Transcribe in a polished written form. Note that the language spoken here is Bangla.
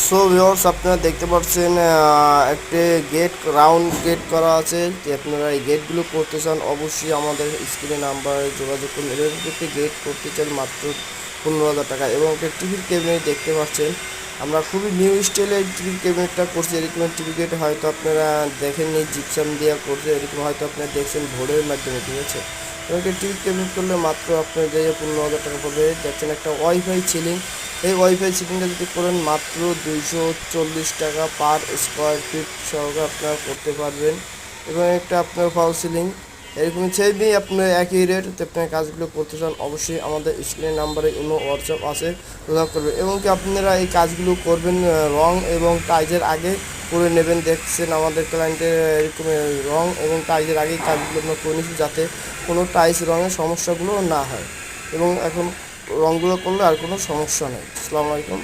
সো ভিউয়ার্স, আপনারা দেখতে পাচ্ছেন একটি গেট রাউন্ড গেট করা আছে। যে আপনারা এই গেটগুলো করতে চান অবশ্যই আমাদের স্ক্রিনে নাম্বারে যোগাযোগ করুন। এরকম একটি গেট করতে চান মাত্র 15,000 টাকা। এবং একটা টিভির ক্যাবিনেট দেখতে পাচ্ছেন, আমরা খুবই নিউ স্টাইলে টিভির ক্যাবিনেটটা করছি। এরকম টিভি গেট হয়তো আপনারা দেখেননি, জিপসাম দেওয়া করছে, এরকম হয়তো আপনারা দেখছেন বোর্ডের মাধ্যমে, ঠিক আছে। এবং একটা টিভি ক্যাবিনেট করলে মাত্র আপনার যে 15,000 টাকা পড়বে। দেখছেন একটা ওয়াইফাই সিলিং, এই ওয়াইফাই সিলিংটা যদি করেন মাত্র 240 টাকা পার স্কোয়ার ফিট সহকারে আপনারা করতে পারবেন। এবং একটা আপনার ফল সিলিং এরকম সেমই আপনার একই রেট। আপনার কাজগুলো করতে চান অবশ্যই আমাদের স্ক্রিনের নাম্বারে ইমো হোয়াটসঅ্যাপ আছে, যোগাযোগ করবেন। এবং কি আপনারা এই কাজগুলো করবেন রং এবং টাইজের আগে করে নেবেন। দেখছেন আমাদের ক্লায়েন্টের এরকম রং এবং টাইজের আগেই কাজগুলো আমরা করে নিচ্ছি, যাতে কোনো টাইলস রঙের সমস্যাগুলো না হয়। এবং এখন রঙগুলো করলে আর কোনো সমস্যা নেই। আসসালামু আলাইকুম।